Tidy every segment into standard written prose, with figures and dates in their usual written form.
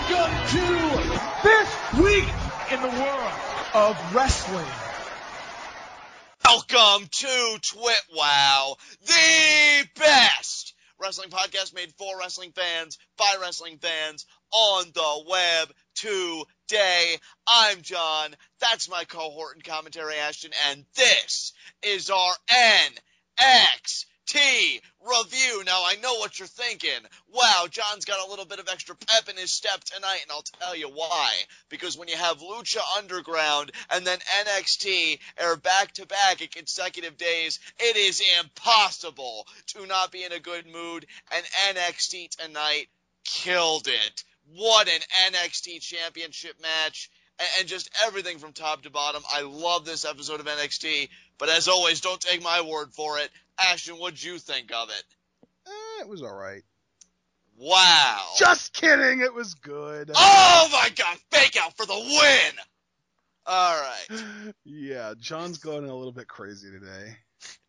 Welcome to this week in the world of wrestling. Welcome to TWitWoW, the best wrestling podcast made for wrestling fans, by wrestling fans, on the web today. I'm John, that's my cohort in commentary, Ashton, and this is our NXT review. Now, I know what you're thinking. Wow, John's got a little bit of extra pep in his step tonight, and I'll tell you why. Because when you have Lucha Underground and then NXT air back-to-back in consecutive days, it is impossible to not be in a good mood, and NXT tonight killed it. What an NXT championship match, and just everything from top to bottom. I love this episode of NXT, but as always, don't take my word for it. Ashton, what'd you think of it? It was alright. Wow. Just kidding, it was good. Oh my god, fake out for the win! Alright. Yeah, John's going a little bit crazy today.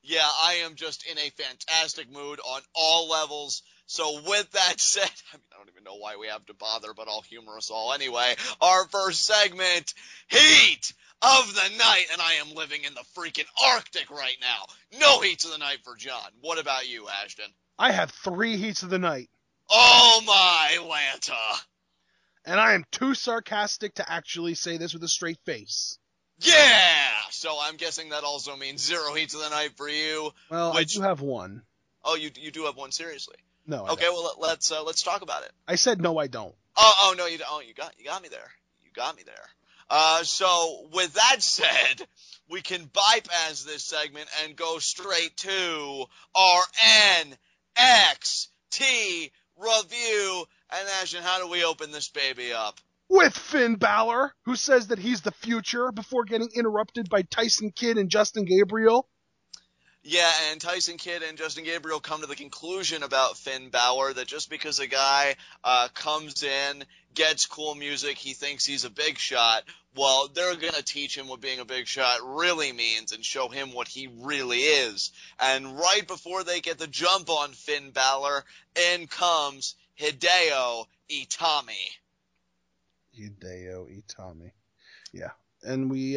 Yeah, I am just in a fantastic mood on all levels. So with that said, I don't even know why we have to bother, but I'll humor us all anyway. Our first segment, Heat of the Night, and I am living in the freaking Arctic right now. No heats of the night for John. What about you, Ashton? I have 3 heats of the night. Oh my Lanta. And I am too sarcastic to actually say this with a straight face. Yeah! So I'm guessing that also means 0 heats of the night for you. Well, I do have 1. Oh, you do have 1, seriously? No, I okay, don't. well, let's talk about it. I said no, I don't. Oh, no, you don't. Oh, you got me there. You got me there. So with that said, we can bypass this segment and go straight to our NXT review. And Ashton, how do we open this baby up? With Finn Balor, who says that he's the future before getting interrupted by Tyson Kidd and Justin Gabriel. Yeah, and Tyson Kidd and Justin Gabriel come to the conclusion about Finn Balor that just because a guy comes in, gets cool music, he thinks he's a big shot, well, they're going to teach him what being a big shot really means and show him what he really is. And right before they get the jump on Finn Balor, in comes Hideo Itami. Hideo Itami. Yeah. And we,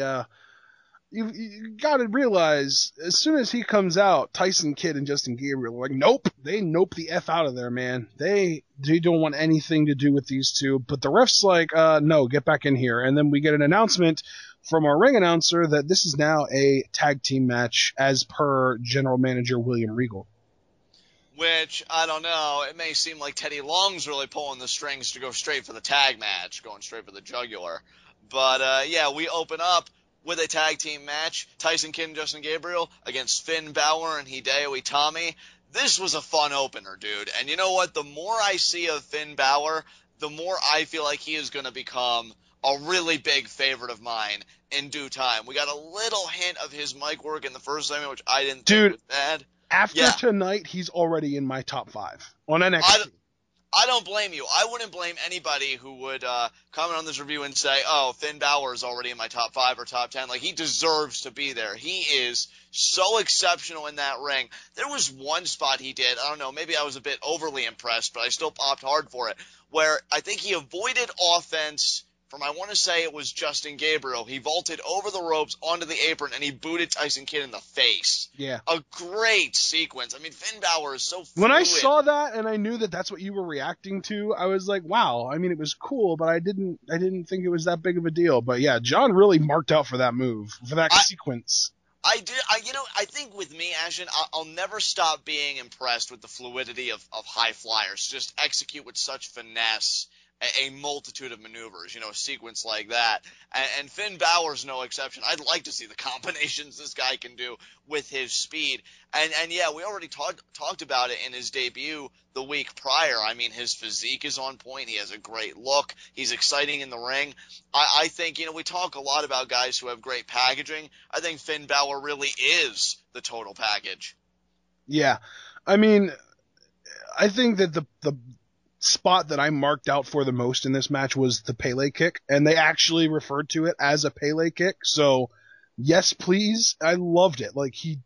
you gotta realize, as soon as he comes out, Tyson Kidd and Justin Gabriel are like, nope, they nope the F out of there, man. They don't want anything to do with these two, but the ref's like, no, get back in here. And then we get an announcement from our ring announcer that this is now a tag team match as per general manager William Regal. Which, I don't know, it may seem like Teddy Long's really pulling the strings to go straight for the tag match, going straight for the jugular. But, yeah, we open up with a tag team match, Tyson Kidd and Justin Gabriel against Finn Balor and Hideo Itami. This was a fun opener, dude. And you know what? The more I see of Finn Balor, the more I feel like he is going to become a really big favorite of mine in due time. We got a little hint of his mic work in the first segment, which I didn't think was bad. After tonight, he's already in my top 5 on NXT. I don't blame you. I wouldn't blame anybody who would comment on this review and say, oh, Finn Balor is already in my top 5 or top 10. Like, he deserves to be there. He is so exceptional in that ring. There was one spot he did, I don't know, maybe I was a bit overly impressed, but I still popped hard for it, where I think he avoided offense from, I want to say it was Justin Gabriel. He vaulted over the ropes onto the apron, and he booted Tyson Kidd in the face. Yeah. A great sequence. I mean, Finn Balor is so fluid. When I saw that, and I knew that that's what you were reacting to, I was like, wow. I mean, it was cool, but I didn't think it was that big of a deal. But yeah, John really marked out for that move, for that sequence. I think with me, Ashton, I'll never stop being impressed with the fluidity of high flyers. Just execute with such finesse a multitude of maneuvers, a sequence like that. And Finn Balor's no exception. I'd like to see the combinations this guy can do with his speed. And yeah, we already talked about it in his debut the week prior. I mean, his physique is on point. He has a great look. He's exciting in the ring. I think, we talk a lot about guys who have great packaging. I think Finn Balor really is the total package. Yeah. I mean, I think that the spot that I marked out for the most in this match was the Pele kick, and they actually referred to it as a Pele kick. So, yes, please. I loved it. Like, he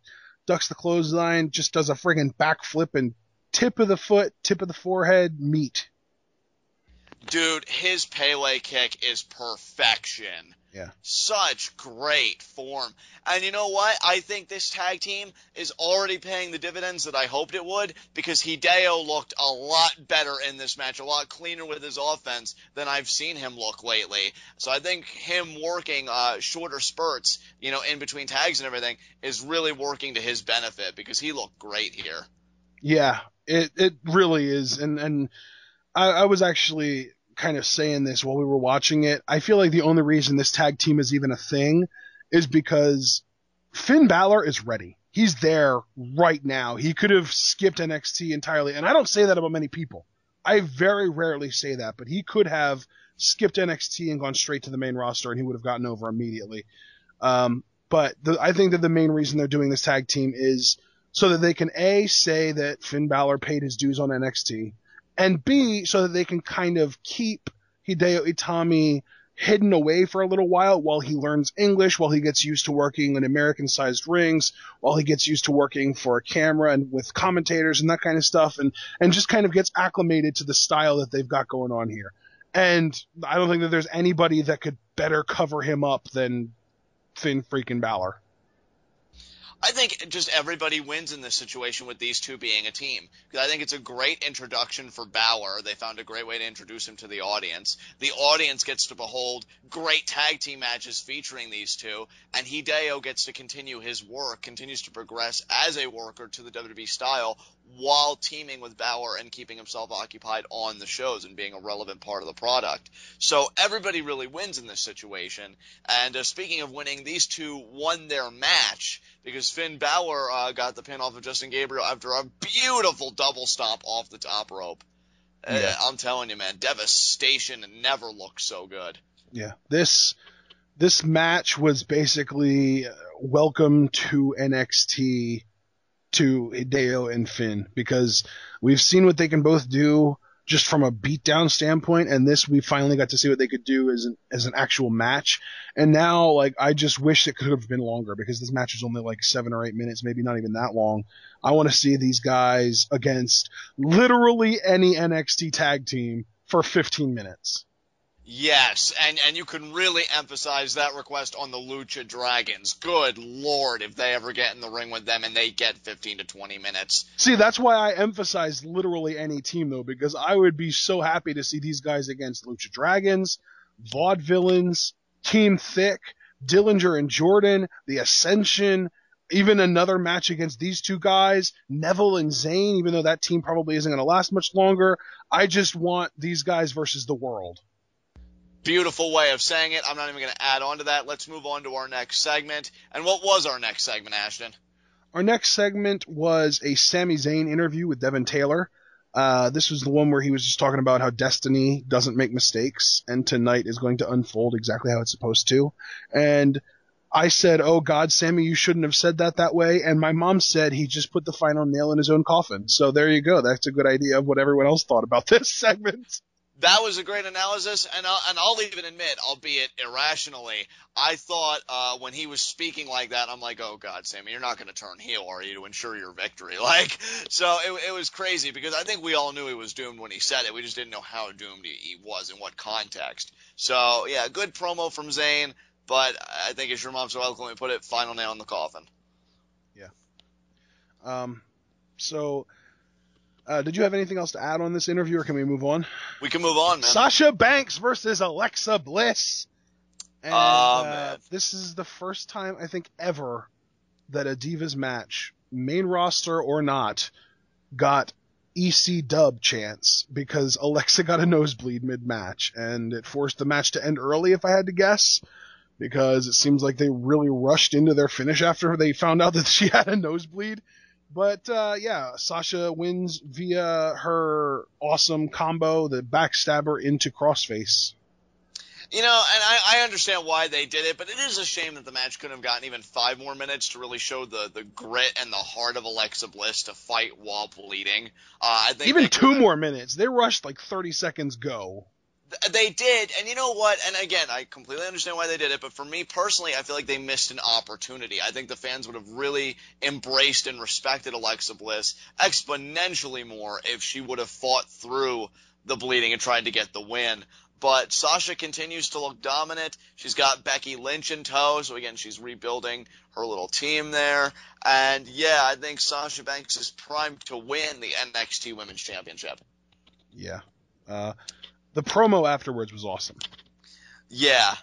ducks the clothesline, just does a friggin' backflip, and tip of the foot, tip of the forehead, meat. Dude, his Pele kick is perfection. Yeah. Such great form. And you know what? I think this tag team is already paying the dividends that I hoped it would, because Hideo looked a lot better in this match, a lot cleaner with his offense than I've seen him look lately. So I think him working shorter spurts, in between tags and everything, is really working to his benefit, because he looked great here. Yeah, it really is. And I was actually kind of saying this while we were watching it. I feel like the only reason this tag team is even a thing is because Finn Balor is ready. He's there right now. He could have skipped NXT entirely. And I don't say that about many people. I very rarely say that, but he could have skipped NXT and gone straight to the main roster, and he would have gotten over immediately. But I think that the main reason they're doing this tag team is so that they can A, say that Finn Balor paid his dues on NXT, and B, so that they can kind of keep Hideo Itami hidden away for a little while he learns English, while he gets used to working in American-sized rings, while he gets used to working for a camera and with commentators and that kind of stuff, and just kind of gets acclimated to the style that they've got going on here. And I don't think that there's anybody that could better cover him up than Finn freaking Balor. I think just everybody wins in this situation with these two being a team. Because I think it's a great introduction for Balor. They found a great way to introduce him to the audience. The audience gets to behold great tag team matches featuring these two. And Hideo gets to continue his work, continues to progress as a worker to the WWE style while teaming with Balor and keeping himself occupied on the shows and being a relevant part of the product. So everybody really wins in this situation. And speaking of winning, these two won their match, because Finn Balor got the pin off of Justin Gabriel after a beautiful double stomp off the top rope. Yeah. I'm telling you, man, devastation never looked so good. Yeah, this match was basically welcome to NXT to Hideo and Finn, because we've seen what they can both do just from a beatdown standpoint, and this we finally got to see what they could do as an actual match. And now, like, I just wish it could have been longer, because this match was only like 7 or 8 minutes, maybe not even that long. I want to see these guys against literally any NXT tag team for 15 minutes. Yes, and you can really emphasize that request on the Lucha Dragons. Good Lord, if they ever get in the ring with them and they get 15 to 20 minutes. See, that's why I emphasize literally any team, though, because I would be so happy to see these guys against Lucha Dragons, Vaudevillains, Team Thick, Dillinger and Jordan, The Ascension, even another match against these two guys, Neville and Zayn, even though that team probably isn't going to last much longer. I just want these guys versus the world. Beautiful way of saying it. I'm not even going to add on to that. Let's move on to our next segment. And what was our next segment, Ashton? Our next segment was a Sami Zayn interview with Devin Taylor. This was the one where he was just talking about how destiny doesn't make mistakes, and tonight is going to unfold exactly how it's supposed to. And I said, oh God, Sami, you shouldn't have said that way. And my mom said he just put the final nail in his own coffin. So there you go. That's a good idea of what everyone else thought about this segment. That was a great analysis, and I'll even admit, albeit irrationally, I thought when he was speaking like that, I'm like, oh God, Sami, you're not going to turn heel, are you, to ensure your victory? So it was crazy, because I think we all knew he was doomed when he said it. We just didn't know how doomed he was, in what context. So, yeah, good promo from Zayn, but I think, as your mom so eloquently put it, final nail in the coffin. Yeah. Did you have anything else to add on this interview, or can we move on? We can move on, man. Sasha Banks versus Alexa Bliss. And, man. This is the first time, I think, ever that a Divas match, main roster or not, got EC dub chance, because Alexa got a nosebleed mid-match, and it forced the match to end early, if I had to guess, because it seems like they really rushed into their finish after they found out that she had a nosebleed. But, Sasha wins via her awesome combo, the backstabber into crossface. You know, and I understand why they did it, but it is a shame that the match couldn't have gotten even 5 more minutes to really show the grit and the heart of Alexa Bliss to fight while bleeding. I think even 2 more minutes. They rushed like 30 seconds go. They did, and you know what? And again, I completely understand why they did it, but for me personally, I feel like they missed an opportunity. I think the fans would have really embraced and respected Alexa Bliss exponentially more if she would have fought through the bleeding and trying to get the win. But Sasha continues to look dominant. She's got Becky Lynch in tow, so again, she's rebuilding her little team there. And yeah, I think Sasha Banks is primed to win the NXT Women's Championship. Yeah. The promo afterwards was awesome. Yeah.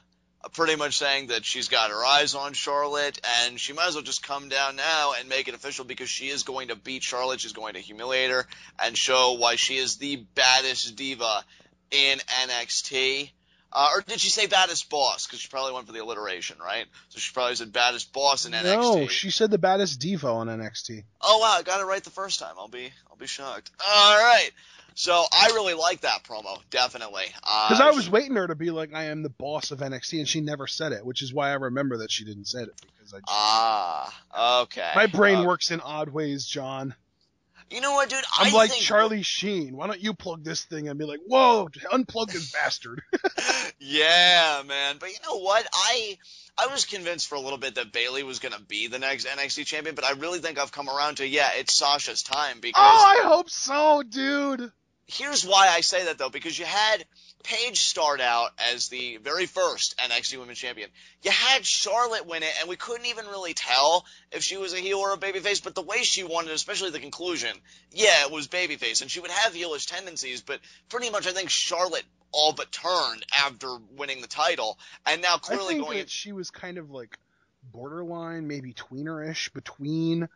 Pretty much saying that she's got her eyes on Charlotte, and she might as well just come down now and make it official because she is going to beat Charlotte. She's going to humiliate her and show why she is the baddest diva in NXT. Or did she say baddest boss? Because she probably went for the alliteration, right? So she probably said baddest boss in NXT. No, she said the baddest diva on NXT. Oh wow, I got it right the first time. I'll be shocked. All right. So I really like that promo, definitely. Because I was waiting her to be like, I am the boss of NXT, and she never said it, which is why I remember that she didn't say it. Because Okay. My brain works in odd ways, John. You know what, dude? I'm like Charlie Sheen. Why don't you plug this thing and be like, whoa, unplug this bastard. Yeah, man. But you know what? I was convinced for a little bit that Bayley was going to be the next NXT champion, but I really think I've come around to, it's Sasha's time. Because I hope so, dude. Here's why I say that, though, because you had Paige start out as the very first NXT Women's Champion. You had Charlotte win it, and we couldn't even really tell if she was a heel or a babyface, but the way she won it, especially the conclusion, it was babyface, and she would have heelish tendencies, but pretty much I think Charlotte all but turned after winning the title, and now clearly I think that she was kind of like borderline, maybe tweener-ish between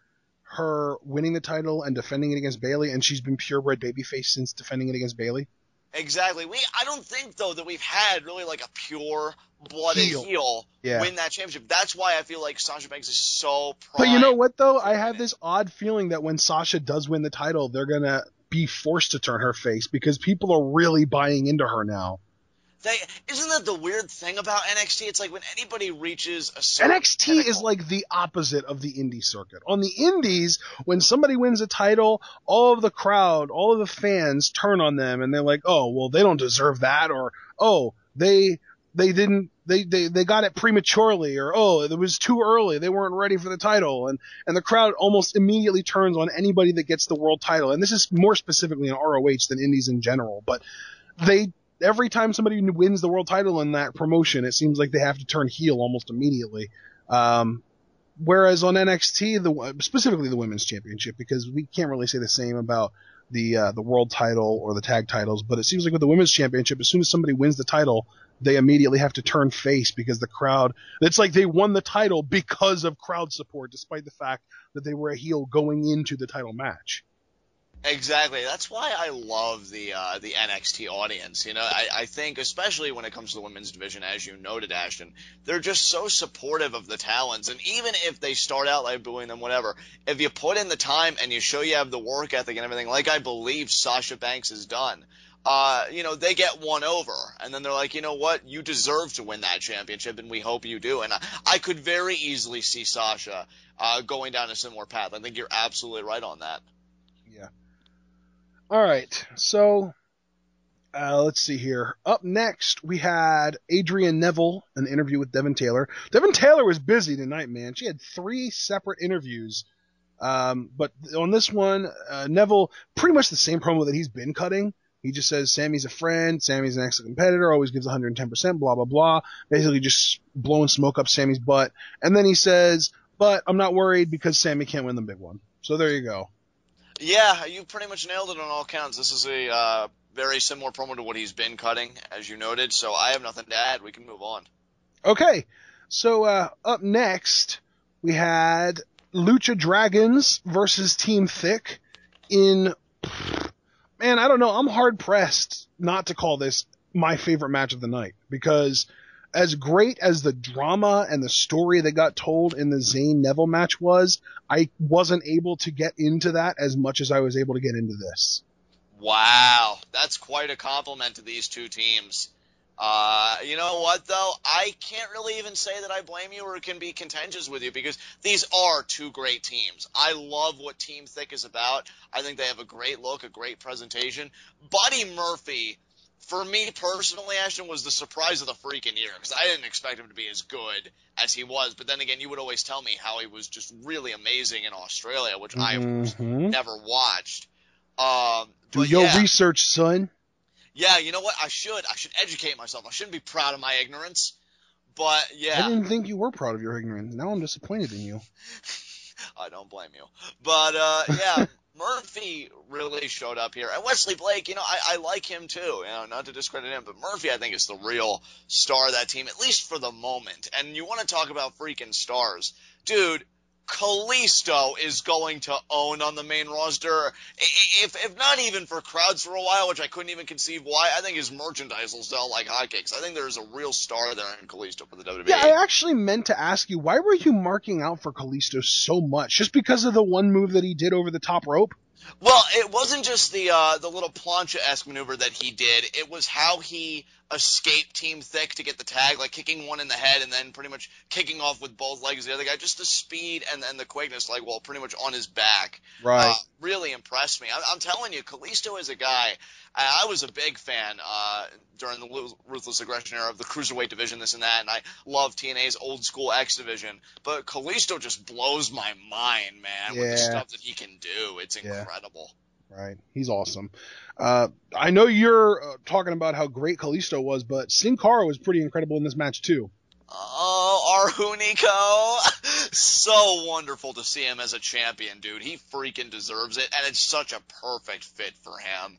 her winning the title and defending it against Bayley, and she's been purebred babyface since defending it against Bayley. Exactly. I don't think, though, that we've had really like a pure-blooded heel win that championship. That's why I feel like Sasha Banks is so primed. But you know what, though? I have this odd feeling that when Sasha does win the title, they're going to be forced to turn her face because people are really buying into her now. Isn't that the weird thing about NXT? It's like when anybody reaches a certain NXT pinnacle, is like the opposite of the indie circuit. On the indies, when somebody wins a title, all of the crowd, all of the fans turn on them and they're like, oh, well, they don't deserve that, or, oh, they got it prematurely, or, oh, it was too early, they weren't ready for the title, and the crowd almost immediately turns on anybody that gets the world title. And this is more specifically in ROH than indies in general, but every time somebody wins the world title in that promotion, it seems like they have to turn heel almost immediately. Whereas on NXT, specifically the women's championship, because we can't really say the same about the world title or the tag titles, but it seems like with the women's championship, as soon as somebody wins the title, they immediately have to turn face because the crowd, it's like they won the title because of crowd support, despite the fact that they were a heel going into the title match. Exactly. That's why I love the NXT audience. You know, I think especially when it comes to the women's division, as you noted, Ashton, they're just so supportive of the talents. And even if they start out like booing them, whatever, if you put in the time and you show you have the work ethic and everything, like I believe Sasha Banks has done, they get won over. And then they're like, you know what? You deserve to win that championship, and we hope you do. And I could very easily see Sasha going down a similar path. I think you're absolutely right on that. Yeah. All right, so let's see here. Up next, we had Adrian Neville, an interview with Devin Taylor. Devin Taylor was busy tonight, man. She had 3 separate interviews. But on this one, Neville, pretty much the same promo that he's been cutting. He just says Sammy's a friend, Sammy's an excellent competitor, always gives 110%, blah, blah, blah. Basically just blowing smoke up Sammy's butt. And then he says, but I'm not worried because Sammy can't win the big one. So there you go. Yeah, you pretty much nailed it on all counts. This is a very similar promo to what he's been cutting, as you noted, so I have nothing to add. We can move on. Okay, so up next, we had Lucha Dragons versus Team Thick in... Man, I don't know. I'm hard-pressed not to call this my favorite match of the night, because as great as the drama and the story that got told in the Zayn Neville match was, I wasn't able to get into that as much as I was able to get into this. Wow, that's quite a compliment to these two teams. You know what, though? I can't really even say that I blame you or can be contentious with you, because these are 2 great teams. I love what Team Thick is about. I think they have a great look, a great presentation. Buddy Murphy, for me personally, Ashton, was the surprise of the freaking year, because I didn't expect him to be as good as he was. But then again, you would always tell me how he was just really amazing in Australia, which I, of course, never watched. Do your research, son. Yeah, you know what? I should educate myself. I shouldn't be proud of my ignorance. But, yeah. I didn't think you were proud of your ignorance. Now I'm disappointed in you. I don't blame you. But, yeah, Murphy really showed up here. And Wesley Blake, I like him too. Not to discredit him, but Murphy, I think, is the real star of that team, at least for the moment. And you want to talk about freaking stars. Dude, Kalisto is going to own on the main roster. If not even for crowds for a while, which I couldn't even conceive why, I think his merchandise will sell like hotcakes. I think there's a real star there in Kalisto for the WWE. Yeah, I actually meant to ask you, why were you marking out for Kalisto so much? Just because of the one move that he did over the top rope? Well, it wasn't just the little plancha-esque maneuver that he did. It was how he escaped Team Thick to get the tag, like kicking one in the head and then pretty much kicking off with both legs of the other guy. Just the speed and the quickness, pretty much on his back. Right. Really impressed me. I'm telling you, Kalisto is a guy. I was a big fan during the Ruthless Aggression era of the Cruiserweight division, this and that, and I love TNA's old school X division. But Kalisto just blows my mind, man, with the stuff that he can do. It's incredible. Right. He's awesome. I know you're talking about how great Kalisto was, but Sin Cara was pretty incredible in this match, too. Oh, Arhunico. So wonderful to see him as a champion, dude. He freaking deserves it, and it's such a perfect fit for him.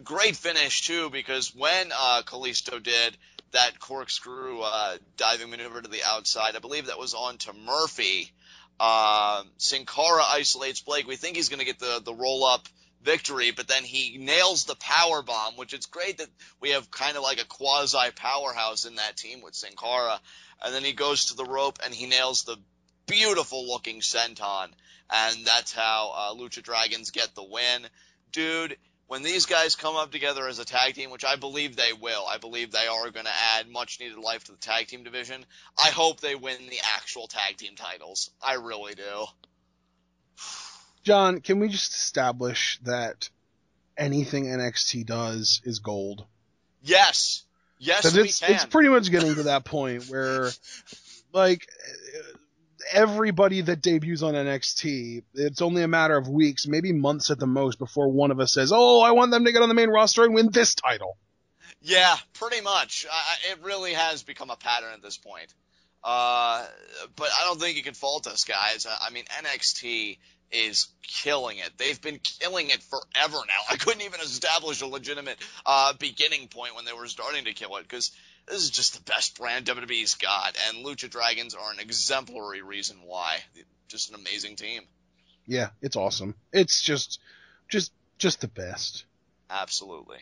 Great finish, too, because when Kalisto did that corkscrew diving maneuver to the outside, I believe that was on to Murphy. Sin Cara isolates Blake. We think he's going to get the roll-up victory, but then he nails the power bomb, which it's great that we have kind of like a quasi-powerhouse in that team with Sin Cara. And then he goes to the rope and he nails the beautiful-looking senton, and that's how Lucha Dragons get the win. Dude, when these guys come up together as a tag team, which I believe they will, I believe they are going to add much-needed life to the tag team division, I hope they win the actual tag team titles. I really do. John, can we just establish that anything NXT does is gold? Yes. Yes, we can. It's pretty much getting to that point where, everybody that debuts on NXT, it's only a matter of weeks, maybe months at the most, before one of us says, oh, I want them to get on the main roster and win this title. Yeah, pretty much. It really has become a pattern at this point. But I don't think you can fault us, guys. I mean, NXT is killing it. They've been killing it forever now. I couldn't even establish a legitimate beginning point when they were starting to kill it, because this is just the best brand WWE's got, and Lucha Dragons are an exemplary reason why. Just an amazing team. Yeah, it's awesome. It's just the best. Absolutely.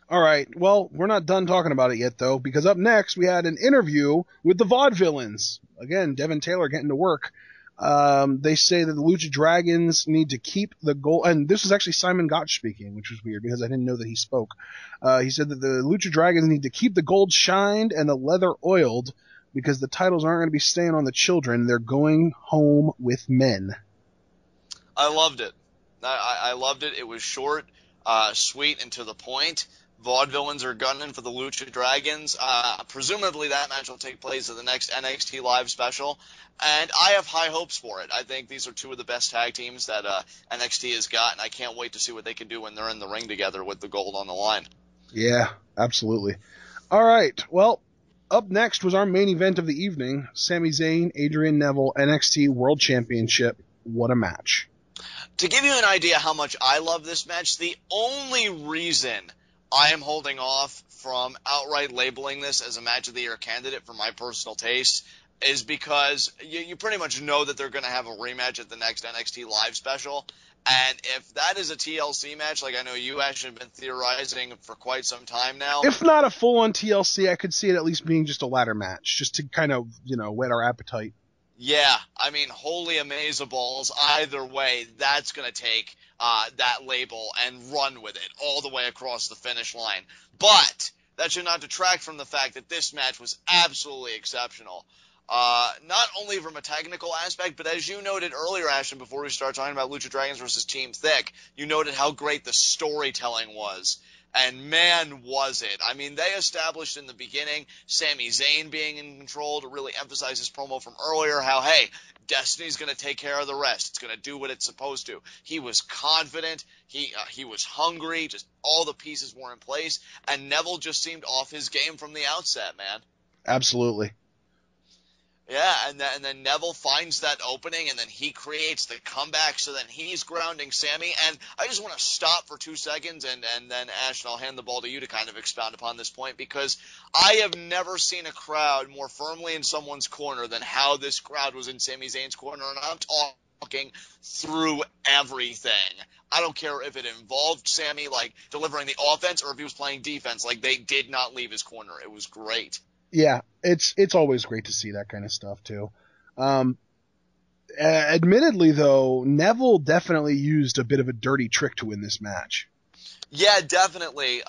All right, well, we're not done talking about it yet, though, because up next we had an interview with the Vaudevillains. Again, Devin Taylor getting to work. They say that the Lucha Dragons need to keep the gold, and this was actually Simon Gotch speaking, which was weird because I didn't know that he spoke. He said that the Lucha Dragons need to keep the gold shined and the leather oiled because the titles aren't going to be staying on the children. They're going home with men. I loved it. I loved it. It was short, sweet, and to the point. Vaudevillains are gunning for the Lucha Dragons. Presumably that match will take place at the next NXT Live special, and I have high hopes for it. I think these are two of the best tag teams that NXT has got, and I can't wait to see what they can do when they're in the ring together with the gold on the line. Yeah, absolutely. All right, well, up next was our main event of the evening, Sami Zayn, Adrian Neville, NXT World Championship. What a match. To give you an idea how much I love this match, the only reason I am holding off from outright labeling this as a match of the year candidate for my personal taste is because you pretty much know that they're going to have a rematch at the next NXT Live special. And if that is a TLC match, like I know you actually have been theorizing for quite some time now. If not a full-on TLC, I could see it at least being just a ladder match, just to kind of, whet our appetite. Yeah, I mean, holy amazeballs, either way, that's going to take that label and run with it all the way across the finish line. But that should not detract from the fact that this match was absolutely exceptional. Not only from a technical aspect, but as you noted earlier, Ashton, before we start talking about Lucha Dragons versus Team Thick, you noted how great the storytelling was. And man, was it. I mean, they established in the beginning Sami Zayn being in control to really emphasize his promo from earlier, how, hey, Destiny's going to take care of the rest. It's going to do what it's supposed to. He was confident. He was hungry. Just all the pieces were in place. And Neville just seemed off his game from the outset, man. Absolutely. Yeah, and then Neville finds that opening, and then he creates the comeback, so then he's grounding Sami. And I just want to stop for 2 seconds, and then, Ashton, I'll hand the ball to you to kind of expound upon this point, because I have never seen a crowd more firmly in someone's corner than how this crowd was in Sami Zayn's corner, and I'm talking through everything. I don't care if it involved Sami, like, delivering the offense, or if he was playing defense. Like, they did not leave his corner. It was great. Yeah, it's always great to see that kind of stuff too. Admittedly, though, Neville definitely used a bit of a dirty trick to win this match. Yeah, definitely.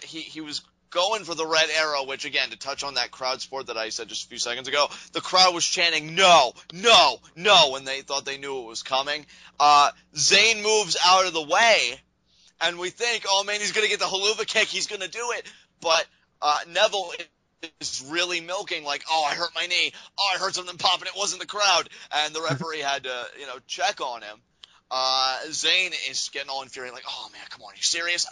He was going for the red arrow, which, again, to touch on that crowd sport that I said just a few seconds ago, the crowd was chanting, no, no, no, when they thought they knew it was coming. Zayn moves out of the way, and we think, oh, man, he's going to get the haluva kick, he's going to do it. But Neville is really milking, like, oh, I hurt my knee, oh, I heard something pop, and it wasn't the crowd, and the referee had to, check on him. Zayn is getting all infuriated, like, oh, man, come on, are you serious?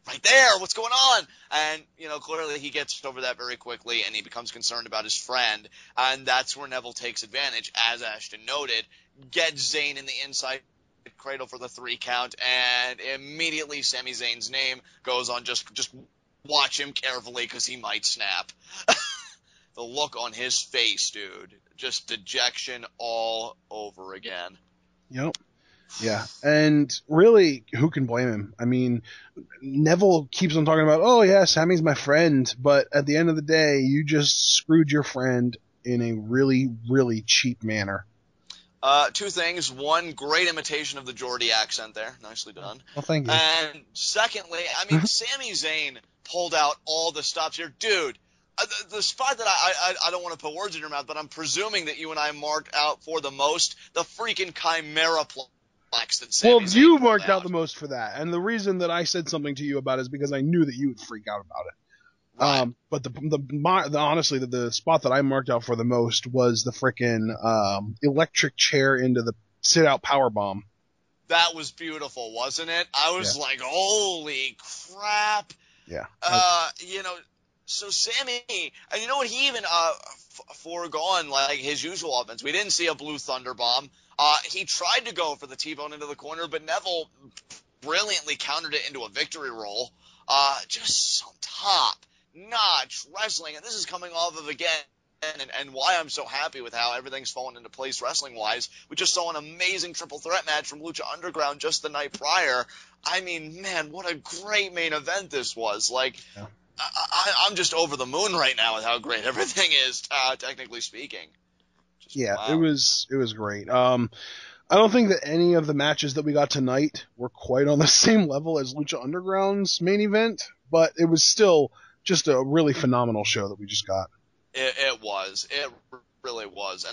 Right there, what's going on? And, clearly he gets over that very quickly, and he becomes concerned about his friend, and that's where Neville takes advantage, as Ashton noted, gets Zayn in the inside cradle for the 3 count, and immediately Sami Zayn's name goes on just watch him carefully because he might snap. The look on his face, dude. Just dejection all over again. Yep. Yeah. And really, who can blame him? I mean, Neville keeps on talking about, oh, yeah, Sammy's my friend. But at the end of the day, you just screwed your friend in a really, really cheap manner. 2 things. One, great imitation of the Geordie accent there. Nicely done. Well, thank you. And secondly, I mean, Sami Zayn pulled out all the stops here. Dude, the spot that I don't want to put words in your mouth, but I'm presuming that you and I marked out for the most, the freaking Chimera plex that Sami Zayn you pulled marked out the most for that. And the reason that I said something to you about it is because I knew that you would freak out about it. Right. But honestly, the spot that I marked out for the most was the frickin' electric chair into the sit-out powerbomb. That was beautiful, wasn't it? I was like, holy crap. Yeah. So Sami, and you know what, he even foregone like his usual offense. We didn't see a blue thunder bomb. He tried to go for the T-bone into the corner, but Neville brilliantly countered it into a victory roll. Just some top-notch wrestling, and this is coming off of, again, and why I'm so happy with how everything's fallen into place wrestling-wise. We just saw an amazing triple threat match from Lucha Underground just the night prior. I mean, man, what a great main event this was. Like, yeah. I'm just over the moon right now with how great everything is, technically speaking. Wow. It was great. I don't think that any of the matches that we got tonight were quite on the same level as Lucha Underground's main event, but it was still just a really phenomenal show that we just got. It was. It really was.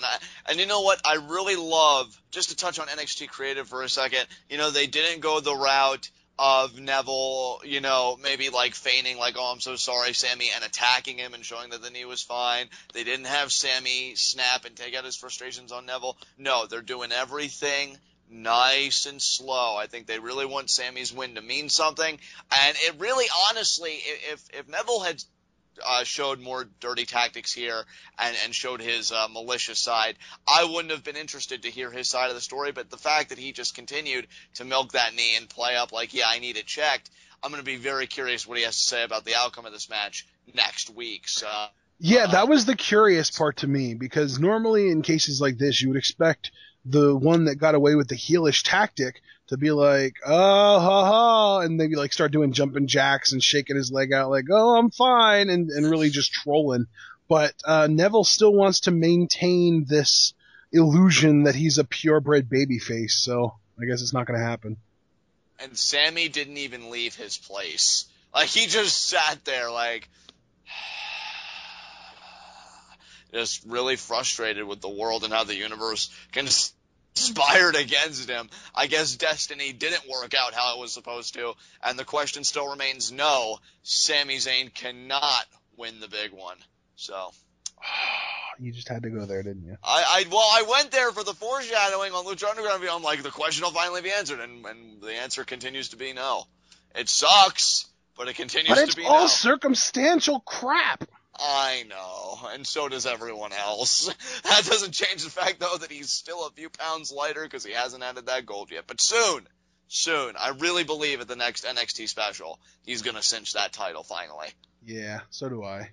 And you know what? I really love, just to touch on NXT Creative for a second, they didn't go the route of Neville, maybe like feigning like, oh, I'm so sorry, Sami, and attacking him and showing that the knee was fine. They didn't have Sami snap and take out his frustrations on Neville. No, they're doing everything nice and slow. I think they really want Sami's win to mean something. And it really, honestly, if Neville had showed more dirty tactics here and showed his malicious side, I wouldn't have been interested to hear his side of the story. But the fact that he just continued to milk that knee and play up like, yeah, I need it checked, I'm going to be very curious what he has to say about the outcome of this match next week. So, yeah, that was the curious part to me, because normally in cases like this, you would expect the one that got away with the heelish tactic to be like, oh, ha, ha, and maybe like start doing jumping jacks and shaking his leg out like, oh, I'm fine, and really just trolling. But Neville still wants to maintain this illusion that he's a purebred babyface, so I guess it's not going to happen. And Sami didn't even leave his place. Like, he just sat there like, just really frustrated with the world and how the universe can conspired against him. I guess destiny didn't work out how it was supposed to, and the question still remains, no, Sami Zayn cannot win the big one. So You just had to go there, didn't you? I went there for the foreshadowing on Lucha Underground. I'm like, the question will finally be answered, and the answer continues to be no. It sucks, but it continues to be no. But it's all circumstantial crap. I know, and so does everyone else. That doesn't change the fact, though, that he's still a few pounds lighter because he hasn't added that gold yet. But soon, I really believe at the next NXT special, he's going to cinch that title finally. Yeah, so do I.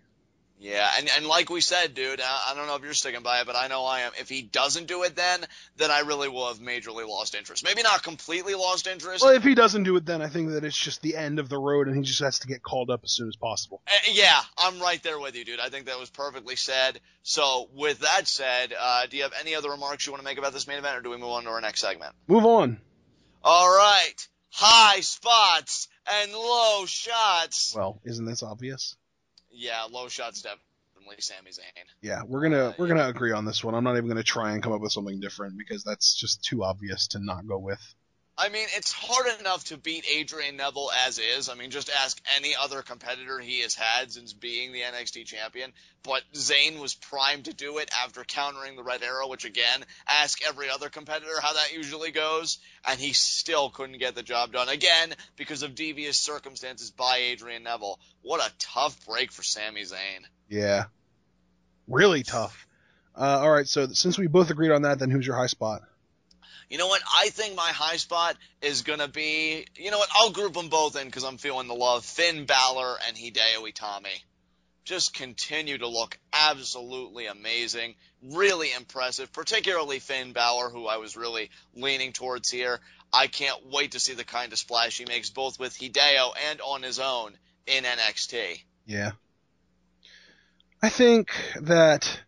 Yeah, and like we said, dude, I don't know if you're sticking by it, but I know I am. If he doesn't do it then I really will have majorly lost interest. Maybe not completely lost interest. Well, if he doesn't do it then, I think that it's just the end of the road and he just has to get called up as soon as possible. Yeah, I'm right there with you, dude. I think that was perfectly said. So, with that said, do you have any other remarks you want to make about this main event, or do we move on to our next segment? Move on. All right. High spots and low shots. Well, isn't this obvious? Yeah, low shots definitely Sami Zayn. Yeah, we're gonna agree on this one. I'm not even gonna try and come up with something different because that's just too obvious to not go with. I mean, it's hard enough to beat Adrian Neville as is. I mean, just ask any other competitor he has had since being the NXT champion. But Zayn was primed to do it after countering the Red Arrow, which, again, ask every other competitor how that usually goes. And he still couldn't get the job done, again, because of devious circumstances by Adrian Neville. What a tough break for Sami Zayn. Yeah. Really tough. All right, so since we both agreed on that, then who's your high spot? You know what? I think my high spot is going to be, you know what? I'll group them both in because I'm feeling the love. Finn Balor and Hideo Itami. Just continue to look absolutely amazing. Really impressive, particularly Finn Balor, who I was really leaning towards here. I can't wait to see the kind of splash he makes both with Hideo and on his own in NXT. Yeah. I think that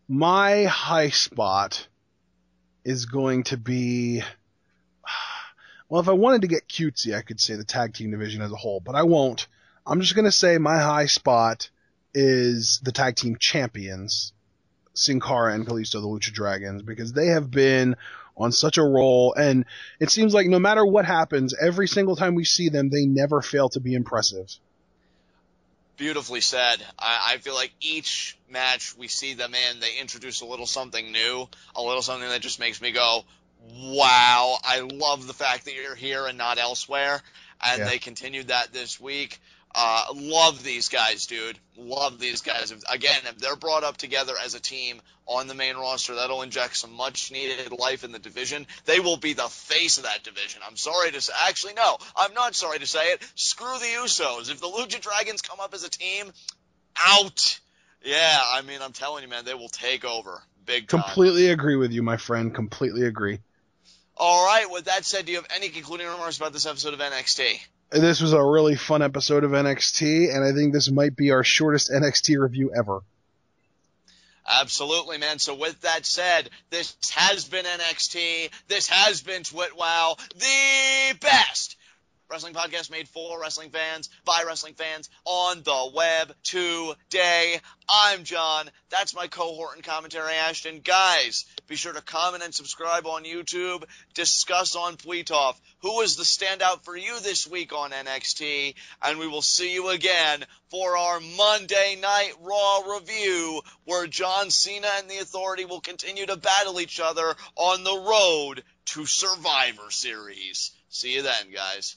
my high spot is going to be, well, if I wanted to get cutesy, I could say the tag team division as a whole, but I won't. I'm just going to say my high spot is the tag team champions, Sin Cara and Kalisto, the Lucha Dragons, because they have been on such a roll, and it seems like no matter what happens, every single time we see them, they never fail to be impressive. Beautifully said. I feel like each match we see them in, they introduce a little something new, a little something that just makes me go, wow, I love the fact that you're here and not elsewhere. And They continued that this week. Love these guys, dude. Love these guys. Again, if they're brought up together as a team on the main roster, that'll inject some much-needed life in the division. They will be the face of that division. I'm sorry to say. Actually, no, I'm not sorry to say it. Screw the Usos. If the Lucha Dragons come up as a team, out. Yeah, I mean, I'm telling you, man, they will take over big time. Completely agree with you, my friend. Completely agree. All right, with that said, do you have any concluding remarks about this episode of NXT? This was a really fun episode of NXT, and I think this might be our shortest NXT review ever. Absolutely, man. So with that said, this has been NXT. This has been TWitWoW, the best wrestling podcast made for wrestling fans, by wrestling fans, on the web today. I'm John. That's my cohort and commentary, Ashton. Guys, be sure to comment and subscribe on YouTube. Discuss on Pweetoff who was the standout for you this week on NXT. And we will see you again for our Monday Night Raw review, where John Cena and the Authority will continue to battle each other on the road to Survivor Series. See you then, guys.